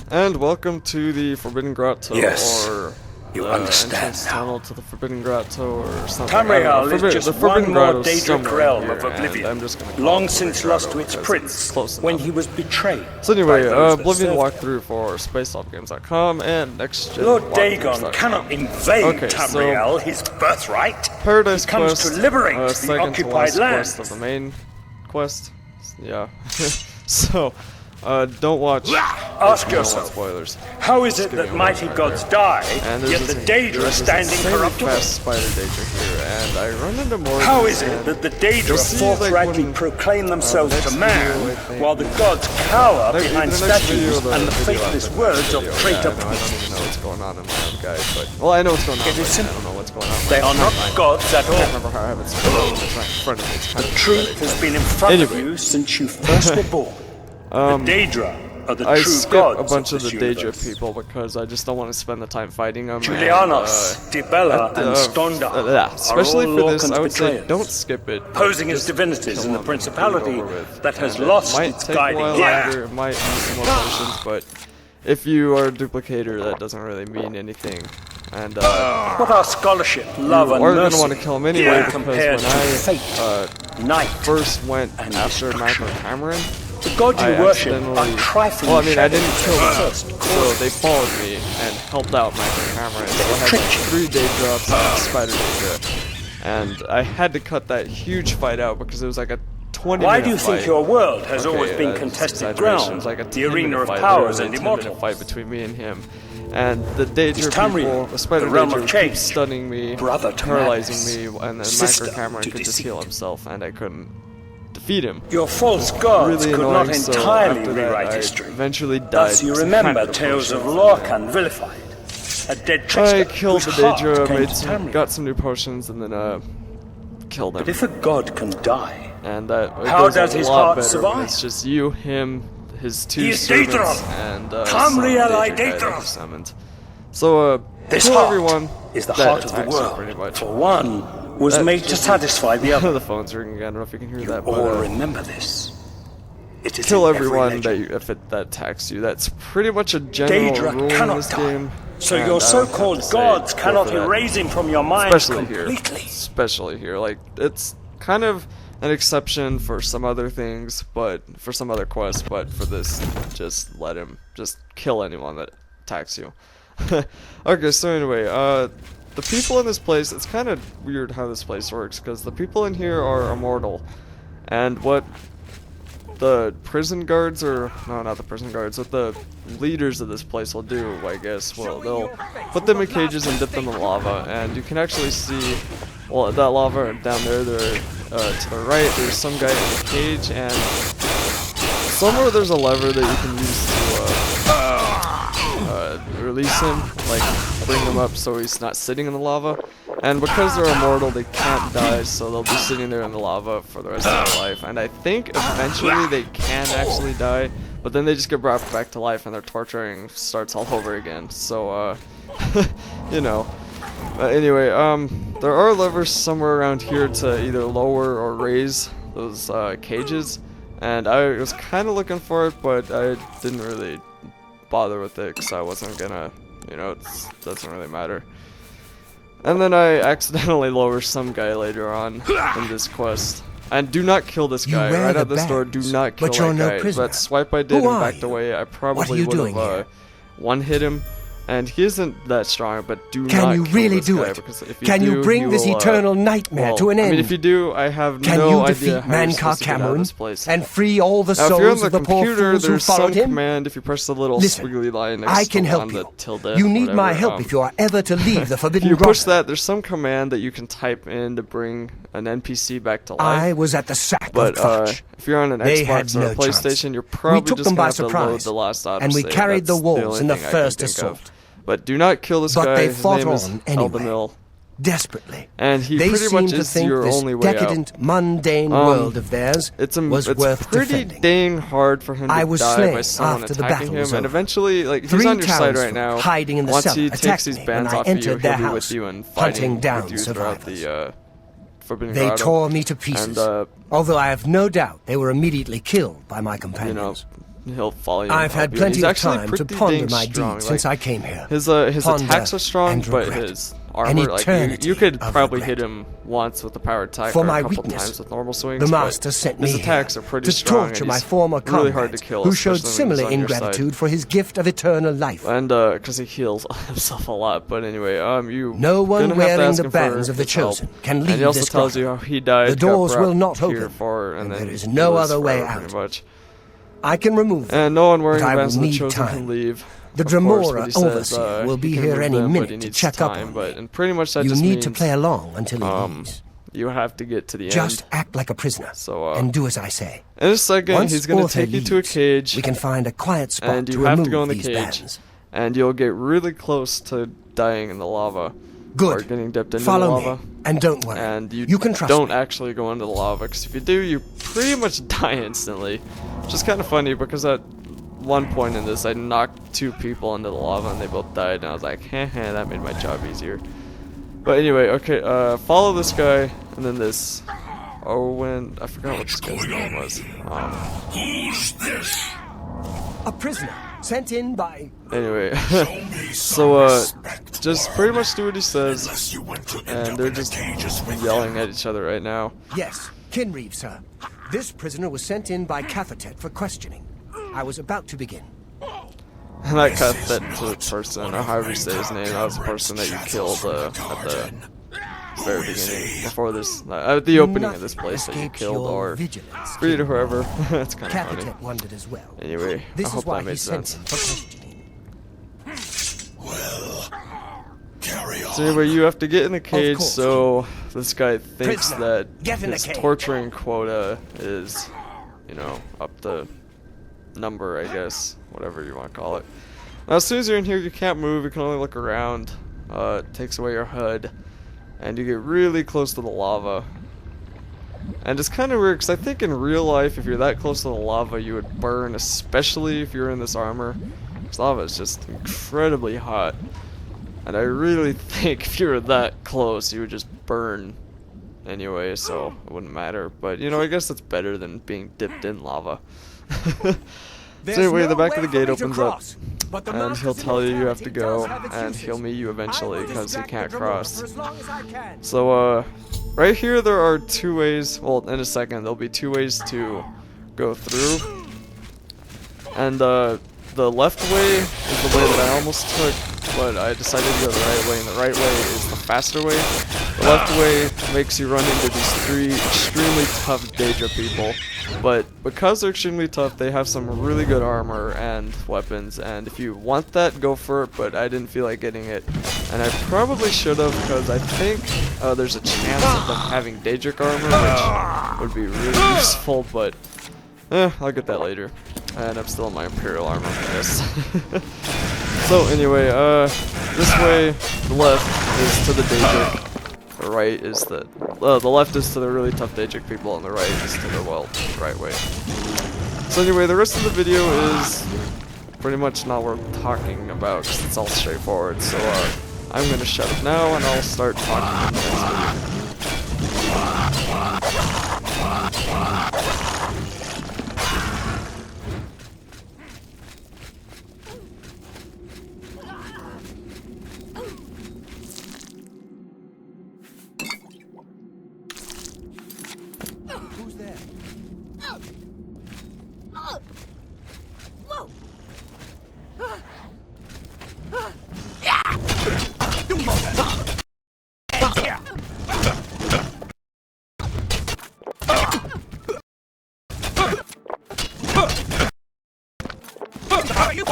And welcome to the Forbidden Grotto, Yes, or you the understand entrance now. tunnel to the Forbidden Grotto, or something. Tamriel is just the Forbidden one more Grotto's Daedric somewhere realm here, of Oblivion, and I'm just gonna call long it since Forbidden lost to Grotto its because prince it's close when enough. he was betrayed. So anyway, by those that Oblivion served walkthrough for SpaceOffGames.com and Next Gen Lord Walkthroughs.com. Dagon cannot invade Okay, Tamriel, his birthright. Paradise He comes Quest, to liberate the second to occupied last lands. quest of the main quest. Yeah. So, don't watch. Ask if you don't yourself, want spoilers. how is it that mighty gods die, And yet the Daedra standing corruptible? fast spider Daedra here, and I run into more. How is it that the Daedra forthrightly proclaim themselves to man, while the gods cower behind statues and the faithless words of traitor I don't even know what's going on in my own guide, but well, I know what's going on. It is But I simple. don't know what's going on. They are not gods at I can't all. remember how I have it spelled. It's right in front of me. It's kind The of truth pathetic. has been in front of Anyway. you since you first were born. The Daedra are the I true skip gods a bunch of this the Daedra universe. people because I just don't want to spend the time fighting them. Julianos, Dibella, and Stondar especially are all for this, I Lorcan's would say betrayers, don't skip it. posing as Just divinities kill in the them principality and get it over with. that has And lost it might its take guiding a while hand. longer, it might need some more potions, but if you are a duplicator, that doesn't really mean anything. And What are scholarship, love, and are mercy gonna want to kill him anyway because compared when to I fate, night, first went and after destruction? Michael Cameron, The gods you I worship accidentally. are trifling. Well, I mean, I shadows didn't kill of them, first so causes. they followed me and helped out Michael Cameron. So I had tricked you. 3 Daedra and Spider Daedra, and I had to cut that huge fight out because it was like a 20-minute Why do you fight. think your world has Okay, always been that's contested exaggeration. It ground? was like a The arena 10-minute of fight, powers literally and a 10-minute immortals. fight between me and him. And the Daedra Tamriel, people, the Spider the realm of Daedra, keep change, stunning me, brother to paralyzing madness, me, and then sister Michael Cameron to could just heal deceit. himself, and I couldn't defeat him. Your false gods Really could annoying, not so entirely after that, rewrite I history. eventually died. Thus you because I remember had the tales of potions. Lorcan vilified, a dead trickster I killed the whose heart Daedra, came made to some, Tamriel. got some new potions, and then killed him. But if a god can die, And that it How goes does a his lot heart better survive? when it's just you, him, his 2 He is servants, Daedra! and Tamriel some I Daedra guy that Daedra! was summoned. So this kill heart everyone is the that heart of the attacks you, pretty world. much. For one was That made to just- satisfy the other. The phone's ringing again. I don't know if you can hear that, All but remember this. It is kill in every everyone legend. that that attacks you. That's pretty much a general Daedra rule in cannot this die. game. So and I your don't have so-called to say gods go cannot for that. erase him from your mind Especially completely. here. Especially here. Like, it's kind of an exception for some other things, but for some other quests, but for this, just let him just kill anyone that attacks you. Okay, so anyway, the people in this place, it's kind of weird how this place works, because the people in here are immortal, and what the prison guards, or no, not the prison guards, what the leaders of this place will do, I guess, well, they'll put them in cages and dip them in lava, and you can actually see, well, that lava down there, to the right, there's some guy in a cage, and somewhere there's a lever that you can use to release him, like bring him up so he's not sitting in the lava. And because they're immortal, they can't die, so they'll be sitting there in the lava for the rest of their life. And I think eventually they can actually die, but then they just get brought back to life and their torturing starts all over again. So, you know. Anyway, there are levers somewhere around here to either lower or raise those cages, and I was kind of looking for it, but I didn't really bother with it because I wasn't gonna, you know, it doesn't really matter. And then I accidentally lower some guy later on in this quest. And do not kill this guy. wear Right the at this door, do badge, not kill but you're that no guy. prisoner. That swipe I did Who and are backed you? away, I What are probably you would doing have here? one-hit him. And he isn't that strong, but do Can not you kill really this do guy, it? because if you Can do, you bring he this will, eternal nightmare well, to an end? I mean, if you do, I have Can no you idea defeat how you're Mankar supposed to get out of Cameron this place. and free all the Now, if you're on souls the of the poor computer, fools who there's some followed him? command if you press the little Listen, squiggly line next I can to help on the you. tilde. You need my whatever, help if you are ever to leave the If Forbidden you push Grotto. that, there's some command that you can type in to bring an NPC back to life. I was at the sack But of Fudge. if you're on an They had Xbox or no a PlayStation, chance. you're probably We took just them gonna by have to load surprise, the last autosave. and we carried the That's walls only in the thing I can first think of. assault. But do not kill this But guy. they His fought name is on anyway. Eldamil. Desperately. And he They pretty seemed much to is think your this only way out. decadent, mundane world of theirs It's was worth pretty defending. dang hard for him to I was die slain by someone after the attacking battle him, was and over. eventually, like, he's 3 on your side right townsfolk now. hiding in the Once cellar he takes attacked these me bands when I off of you, entered their he'll be with house, you and hunting fighting down with you throughout survivors. the Forbidden They Grotto. tore me to pieces, And, although I have no doubt they were immediately killed by my you know, companions. he'll follow you. I've had plenty of time to ponder my strong. deeds since I came here. His Ponder attacks are strong, and but regret. his An armor, like you could eternity of probably regret. hit him once with the power attack For or my a couple weakness, times with normal swings. the but master sent me his attacks here are pretty to strong, torture and my he's former really hard comrades, to kill, who showed especially when he's similar on your side. ingratitude for his gift of eternal life. And because he heals himself a lot. But anyway, you No one gonna have to wearing ask the him for bands of the his help. chosen can And leave he also this tells grotto. you how he died. The doors got will brought not here open, for, and and then there is he no lives other way forever, pretty out. much. I can remove them, And no one wearing but I the bands will of the need chosen time. can leave. The Of course, Dremora but he says, overseer will he be can here remove any them, but he minute to needs check up time, on but me. and pretty much that You just need means, to play along until he leaves. you have to get to the Just end. act like a prisoner So, and do as I say. In a second, Once he's going to Orthe take you to a leaves, cage, we can find a quiet spot and to you have remove to go in the these cage, bands. and you'll get really close to dying in the lava. Good. Or getting dipped into Follow the lava. me, and don't worry. And you can trust don't me. actually go into the lava, because if you do, you pretty much die instantly. Which is kind of funny, because at one point in this, I knocked 2 people into the lava, and they both died, and I was like, heh, that made my job easier. But anyway, okay, follow this guy, and then this Owen, I forgot what this guy's name was. Who's this? A prisoner sent in by... Anyway, Show me so, some respect, just warrior. pretty much do what he says, Unless you want to end and up they're in the just cages with yelling them. at each other right now. Yes, Kinreeve, sir. This prisoner was sent in by Cathatet for questioning. I was about to begin. And I cut that to the person, or however you say his name, that was the person that you killed at the very beginning, before this, at the opening of this place that you Escaped killed, your or vigilance, freed or whoever. That's kind of funny. Cathatet wondered as well. Anyway, This I is hope why that he made sent sense. him for questioning. Well, carry on. So anyway, you have to get in the cage, course. so this guy thinks Prisoner, that get in the his cage. torturing quota is, you know, up to number, I guess, whatever you want to call it. Now, as soon as you're in here, you can't move, you can only look around. It takes away your HUD, and you get really close to the lava. And it's kind of weird, because I think in real life, if you're that close to the lava, you would burn, especially if you're in this armor. This lava is just incredibly hot. And I really think if you were that close, you would just burn anyway, so it wouldn't matter. But, you know, I guess that's better than being dipped in lava. So anyway, the back of the gate opens up, and he'll tell you you have to go, and he'll meet you eventually, because he can't cross. So, right here there are 2 ways, well, in a second, there'll be 2 ways to go through. And, the left way is the way that I almost took, but I decided to go the right way, and the right way is the faster way. The left way makes you run into these 3 extremely tough Daedra people, but because they're extremely tough, they have some really good armor and weapons, and if you want that, go for it, but I didn't feel like getting it, and I probably should have, because I think there's a chance of them having Daedric armor, which would be really useful, but I'll get that later. And I'm still in my Imperial armor, I guess. So anyway, this way, the left is to the Daedric, the right is the left is to the really tough Daedric people, and the right is to the, well, right way. So anyway, the rest of the video is pretty much not worth talking about, because it's all straightforward. So I'm gonna shut up now, and I'll start talking in the next video. Who's there? Are you